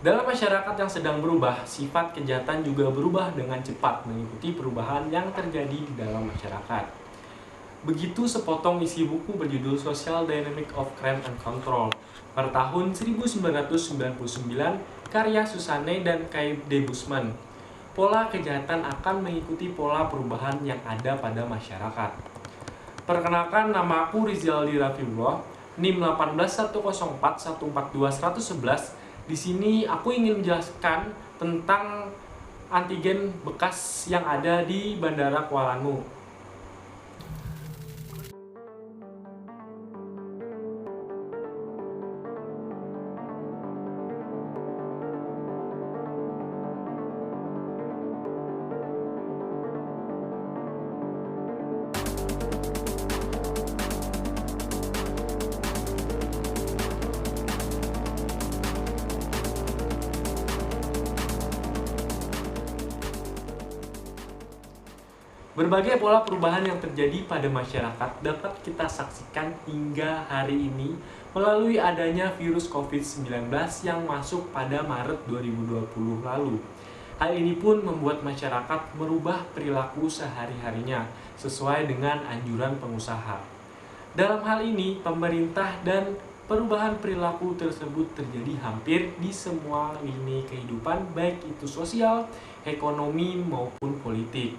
Dalam masyarakat yang sedang berubah, sifat kejahatan juga berubah dengan cepat mengikuti perubahan yang terjadi di dalam masyarakat. Begitu sepotong isi buku berjudul Social Dynamic of Crime and Control pada tahun 1999 karya Susanne dan Kai de Busman. Pola kejahatan akan mengikuti pola perubahan yang ada pada masyarakat. Perkenalkan, nama aku Rizaldi Rafiullah, NIM 18104142111. Di sini aku ingin menjelaskan tentang antigen bekas yang ada di Bandara Kuala Namu. Berbagai pola perubahan yang terjadi pada masyarakat dapat kita saksikan hingga hari ini melalui adanya virus COVID-19 yang masuk pada Maret 2020 lalu. Hal ini pun membuat masyarakat merubah perilaku sehari-harinya sesuai dengan anjuran pengusaha. Dalam hal ini, pemerintah dan perubahan perilaku tersebut terjadi hampir di semua lini kehidupan, baik itu sosial, ekonomi, maupun politik.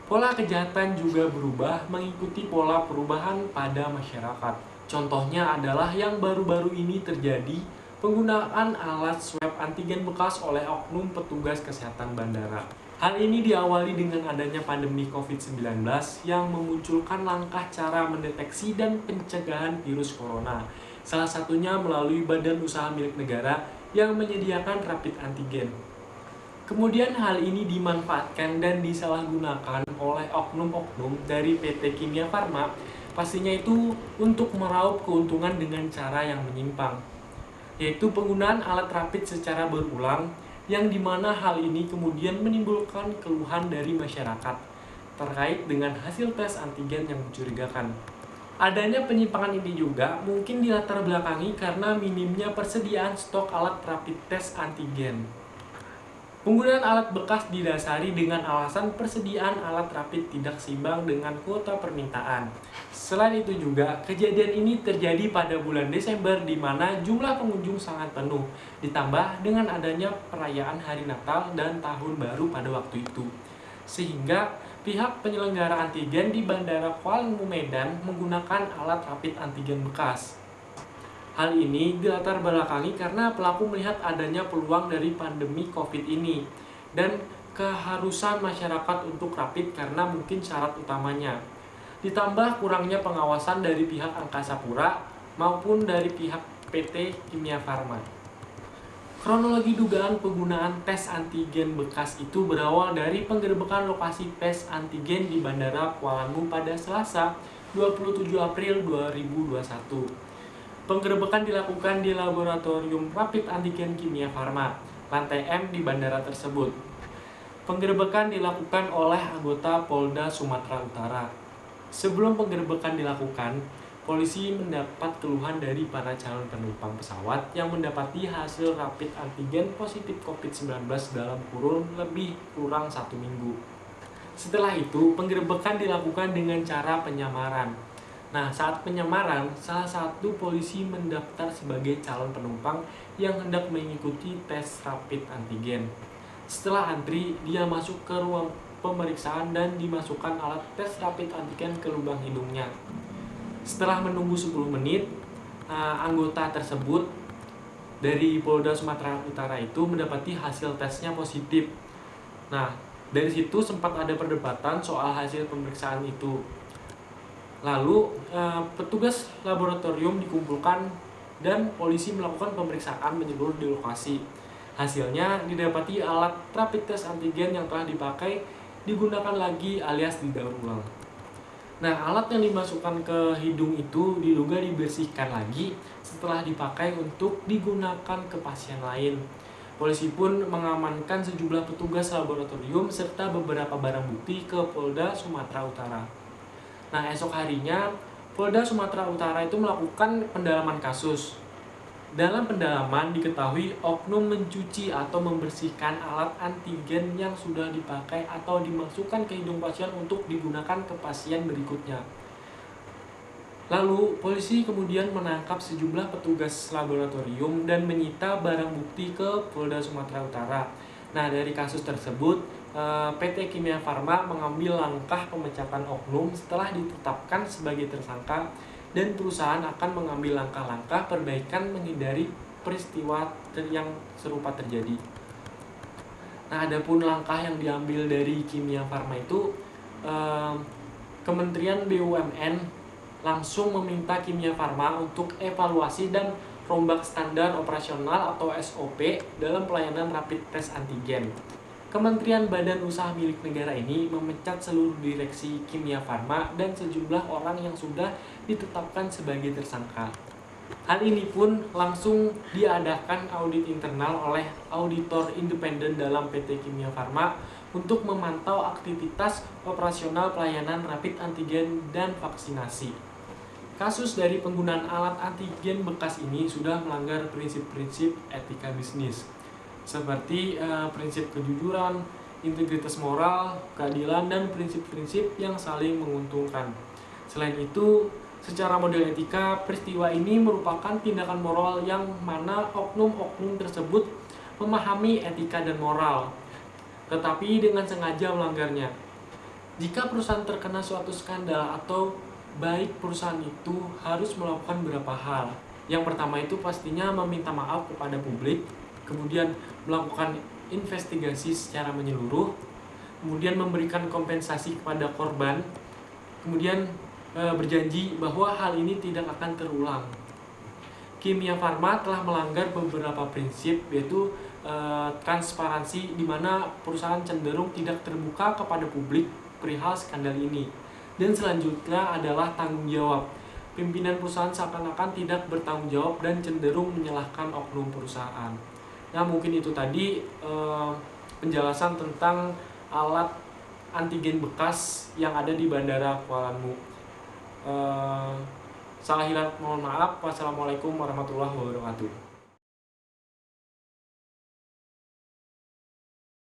Pola kejahatan juga berubah mengikuti pola perubahan pada masyarakat. Contohnya adalah yang baru-baru ini terjadi, penggunaan alat swab antigen bekas oleh oknum petugas kesehatan bandara. Hal ini diawali dengan adanya pandemi COVID-19 yang memunculkan langkah cara mendeteksi dan pencegahan virus corona. Salah satunya melalui badan usaha milik negara yang menyediakan rapid antigen. Kemudian hal ini dimanfaatkan dan disalahgunakan oleh oknum-oknum dari PT Kimia Farma, pastinya itu untuk meraup keuntungan dengan cara yang menyimpang, yaitu penggunaan alat rapid secara berulang, yang dimana hal ini kemudian menimbulkan keluhan dari masyarakat terkait dengan hasil tes antigen yang mencurigakan. Adanya penyimpangan ini juga mungkin dilatar belakangi karena minimnya persediaan stok alat rapid tes antigen. Penggunaan alat bekas didasari dengan alasan persediaan alat rapid tidak seimbang dengan kuota permintaan. Selain itu juga, kejadian ini terjadi pada bulan Desember di mana jumlah pengunjung sangat penuh, ditambah dengan adanya perayaan Hari Natal dan Tahun Baru pada waktu itu. Sehingga pihak penyelenggara antigen di Bandara Kuala Namu Medan menggunakan alat rapid antigen bekas. Hal ini dilatar belakangi karena pelaku melihat adanya peluang dari pandemi COVID ini dan keharusan masyarakat untuk rapid karena mungkin syarat utamanya. Ditambah kurangnya pengawasan dari pihak Angkasa Pura maupun dari pihak PT Kimia Farma. Kronologi dugaan penggunaan tes antigen bekas itu berawal dari penggerbekan lokasi tes antigen di Bandara Kuala Namu pada Selasa 27 April 2021. Penggerebekan dilakukan di laboratorium rapid antigen Kimia Farma, lantai M di bandara tersebut. Penggerebekan dilakukan oleh anggota Polda Sumatera Utara. Sebelum penggerebekan dilakukan, polisi mendapat keluhan dari para calon penumpang pesawat yang mendapati hasil rapid antigen positif COVID-19 dalam kurun lebih kurang 1 minggu. Setelah itu, penggerebekan dilakukan dengan cara penyamaran. Nah, saat penyamaran, salah satu polisi mendaftar sebagai calon penumpang yang hendak mengikuti tes rapid antigen. Setelah antri, dia masuk ke ruang pemeriksaan dan dimasukkan alat tes rapid antigen ke lubang hidungnya. Setelah menunggu 10 menit, anggota tersebut dari Polda Sumatera Utara itu mendapati hasil tesnya positif. Nah, dari situ sempat ada perdebatan soal hasil pemeriksaan itu. Lalu petugas laboratorium dikumpulkan dan polisi melakukan pemeriksaan menyeluruh di lokasi. Hasilnya didapati alat rapid test antigen yang telah dipakai digunakan lagi alias didaur ulang. Nah, alat yang dimasukkan ke hidung itu diduga dibersihkan lagi setelah dipakai untuk digunakan ke pasien lain. Polisi pun mengamankan sejumlah petugas laboratorium serta beberapa barang bukti ke Polda Sumatera Utara. Nah, esok harinya Polda Sumatera Utara itu melakukan pendalaman kasus. Dalam pendalaman diketahui oknum mencuci atau membersihkan alat antigen yang sudah dipakai atau dimasukkan ke hidung pasien untuk digunakan ke pasien berikutnya. Lalu, polisi kemudian menangkap sejumlah petugas laboratorium dan menyita barang bukti ke Polda Sumatera Utara. Nah, dari kasus tersebut, PT Kimia Farma mengambil langkah pemecatan oknum setelah ditetapkan sebagai tersangka, dan perusahaan akan mengambil langkah-langkah perbaikan menghindari peristiwa yang serupa terjadi. Nah, adapun langkah yang diambil dari Kimia Farma itu, Kementerian BUMN langsung meminta Kimia Farma untuk evaluasi dan rombak standar operasional atau SOP dalam pelayanan rapid test antigen. Kementerian Badan Usaha Milik Negara ini memecat seluruh direksi Kimia Farma dan sejumlah orang yang sudah ditetapkan sebagai tersangka. Hal ini pun langsung diadakan audit internal oleh auditor independen dalam PT Kimia Farma untuk memantau aktivitas operasional pelayanan rapid antigen dan vaksinasi. Kasus dari penggunaan alat antigen bekas ini sudah melanggar prinsip-prinsip etika bisnis, seperti prinsip kejujuran, integritas moral, keadilan, dan prinsip-prinsip yang saling menguntungkan. Selain itu, secara model etika, peristiwa ini merupakan tindakan moral yang mana oknum-oknum tersebut memahami etika dan moral, tetapi dengan sengaja melanggarnya. Jika perusahaan terkena suatu skandal atau baik perusahaan itu harus melakukan beberapa hal. Yang pertama itu pastinya meminta maaf kepada publik, kemudian melakukan investigasi secara menyeluruh, kemudian memberikan kompensasi kepada korban, kemudian berjanji bahwa hal ini tidak akan terulang. Kimia Farma telah melanggar beberapa prinsip, yaitu transparansi, di mana perusahaan cenderung tidak terbuka kepada publik perihal skandal ini. Dan selanjutnya adalah tanggung jawab. Pimpinan perusahaan seakan-akan tidak bertanggung jawab dan cenderung menyalahkan oknum perusahaan. Nah, mungkin itu tadi penjelasan tentang alat antigen bekas yang ada di Bandara Kuala Lumpur. Salah hilaf mohon maaf. Wassalamualaikum warahmatullahi wabarakatuh.